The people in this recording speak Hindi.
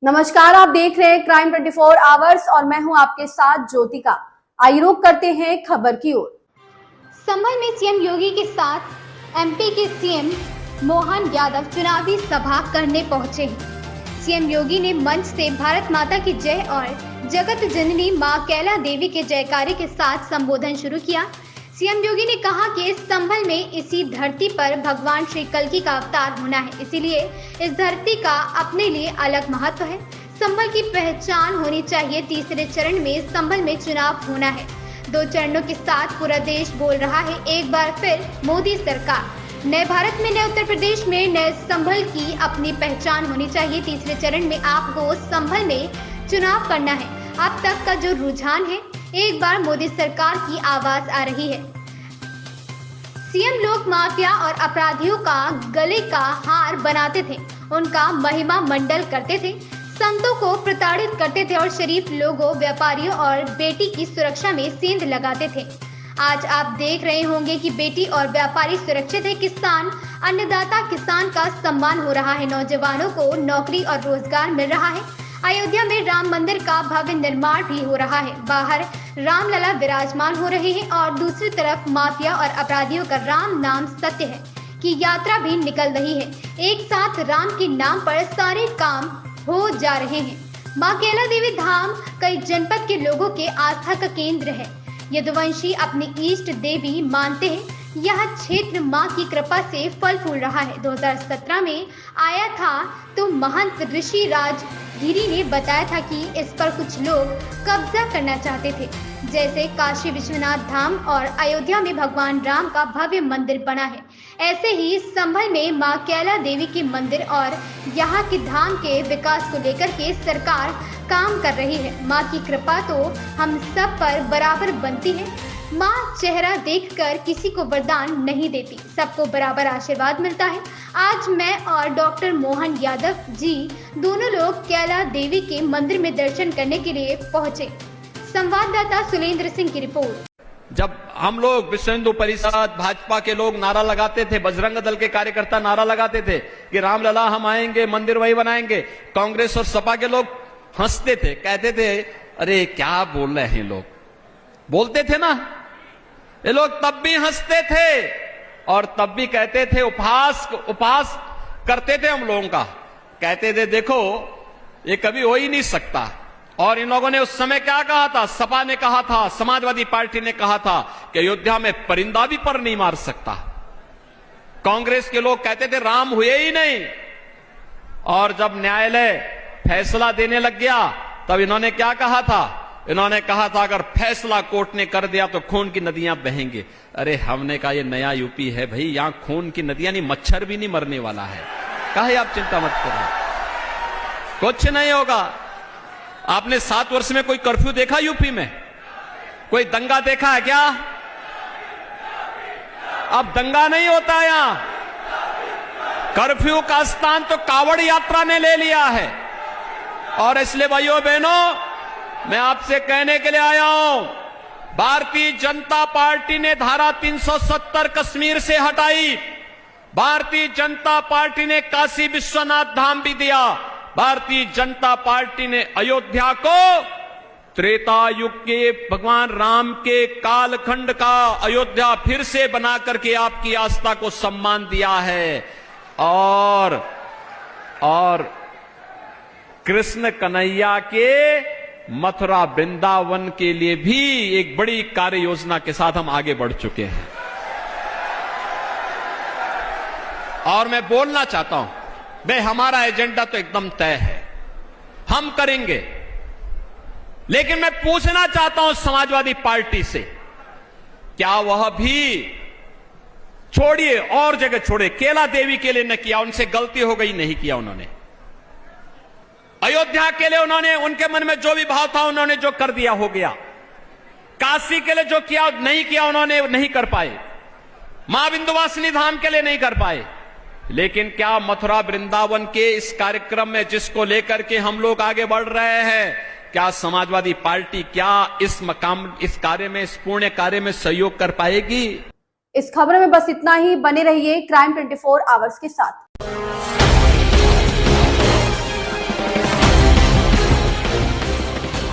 नमस्कार, आप देख रहे हैं क्राइम 24 आवर्स और मैं हूं आपके साथ ज्योतिका। आइए रुक करते हैं खबर की ओर। संभल में सीएम योगी के साथ एमपी के सीएम मोहन यादव चुनावी सभा करने पहुंचे हैं। सीएम योगी ने मंच से भारत माता की जय और जगत जननी मां कैला देवी के जयकारे के साथ संबोधन शुरू किया। सीएम योगी ने कहा कि संभल में इसी धरती पर भगवान श्री कल्कि का अवतार होना है, इसीलिए इस धरती का अपने लिए अलग महत्व है। संभल की पहचान होनी चाहिए। तीसरे चरण में संभल में चुनाव होना है। 2 चरणों के साथ पूरा देश बोल रहा है एक बार फिर मोदी सरकार। नए भारत में, नए उत्तर प्रदेश में, नए संभल की अपनी पहचान होनी चाहिए। तीसरे चरण में आपको संभल में चुनाव करना है। अब तक का जो रुझान है, एक बार मोदी सरकार की आवाज आ रही है। सीएम लोग माफिया और अपराधियों का गले का हार बनाते थे, उनका महिमा मंडल करते थे, संतों को प्रताड़ित करते थे और शरीफ लोगों, व्यापारियों और बेटी की सुरक्षा में सेंध लगाते थे। आज आप देख रहे होंगे कि बेटी और व्यापारी सुरक्षित है। किसान, अन्नदाता किसान का सम्मान हो रहा है। नौजवानों को नौकरी और रोजगार मिल रहा है। अयोध्या में राम मंदिर का भव्य निर्माण भी हो रहा है। बाहर रामलला विराजमान हो रहे हैं और दूसरी तरफ माफिया और अपराधियों का राम नाम सत्य है की यात्रा भी निकल रही है। एक साथ राम के नाम पर सारे काम हो जा रहे हैं। मां कैला देवी धाम कई जनपद के लोगों के आस्था का केंद्र है। यदुवंशी अपनी इष्ट देवी मानते हैं। यह क्षेत्र मां की कृपा से फल फूल रहा है। 2017 में आया था तो महंत ऋषि राजगिरी ने बताया था कि इस पर कुछ लोग कब्जा करना चाहते थे। जैसे काशी विश्वनाथ धाम और अयोध्या में भगवान राम का भव्य मंदिर बना है, ऐसे ही संभल में मां कैला देवी के मंदिर और यहाँ के धाम के विकास को लेकर के सरकार काम कर रही है। मां की कृपा तो हम सब पर बराबर बनती है। मां चेहरा देखकर किसी को वरदान नहीं देती, सबको बराबर आशीर्वाद मिलता है। आज मैं और डॉक्टर मोहन यादव जी दोनों लोग कैला देवी के मंदिर में दर्शन करने के लिए पहुंचे। संवाददाता सुलेंद्र सिंह की रिपोर्ट। जब हम लोग विश्व हिंदू परिषद, भाजपा के लोग नारा लगाते थे, बजरंग दल के कार्यकर्ता नारा लगाते थे कि रामलला हम आएंगे, मंदिर वही बनाएंगे, कांग्रेस और सपा के लोग हंसते थे, कहते थे अरे क्या बोल रहे हैं लोग। बोलते थे ना ये लोग, तब भी हंसते थे और तब भी कहते थे, उपहास करते थे हम लोगों का। कहते थे देखो ये कभी हो ही नहीं सकता। और इन लोगों ने उस समय क्या कहा था? सपा ने कहा था, समाजवादी पार्टी ने कहा था कि अयोध्या में परिंदा भी पर नहीं मार सकता। कांग्रेस के लोग कहते थे राम हुए ही नहीं। और जब न्यायालय फैसला देने लग गया तब इन्होंने क्या कहा था? इन्होंने कहा था अगर फैसला कोर्ट ने कर दिया तो खून की नदियां बहेंगे। अरे हमने कहा ये नया यूपी है भाई, यहां खून की नदियां नहीं, मच्छर भी नहीं मरने वाला है। काहे आप चिंता मत करो, कुछ नहीं होगा। आपने 7 वर्ष में कोई कर्फ्यू देखा यूपी में? कोई दंगा देखा है क्या? अब दंगा नहीं होता यहां। कर्फ्यू का स्थान तो कावड़ यात्रा ने ले लिया है। और इसलिए भाइयों बहनों, मैं आपसे कहने के लिए आया हूं, भारतीय जनता पार्टी ने धारा 370 कश्मीर से हटाई। भारतीय जनता पार्टी ने काशी विश्वनाथ धाम भी दिया। भारतीय जनता पार्टी ने अयोध्या को त्रेता युग के भगवान राम के कालखंड का अयोध्या फिर से बना करके आपकी आस्था को सम्मान दिया है। और कृष्ण कन्हैया के मथुरा वृंदावन के लिए भी एक बड़ी कार्य योजना के साथ हम आगे बढ़ चुके हैं। और मैं बोलना चाहता हूं भाई, हमारा एजेंडा तो एकदम तय है, हम करेंगे। लेकिन मैं पूछना चाहता हूं समाजवादी पार्टी से, क्या वह भी छोड़िए और जगह छोड़े, कैला देवी के लिए न किया, उनसे गलती हो गई, नहीं किया उन्होंने। अयोध्या के लिए उन्होंने, उनके मन में जो भी भाव था उन्होंने जो कर दिया हो गया। काशी के लिए जो किया नहीं किया उन्होंने, नहीं कर पाए। मां विंध्यवासिनी धाम के लिए नहीं कर पाए। लेकिन क्या मथुरा वृंदावन के इस कार्यक्रम में जिसको लेकर के हम लोग आगे बढ़ रहे हैं, क्या समाजवादी पार्टी क्या इस कार्य में, इस पुण्य कार्य में सहयोग कर पाएगी? इस खबर में बस इतना ही। बने रहिए क्राइम 24 आवर्स के साथ।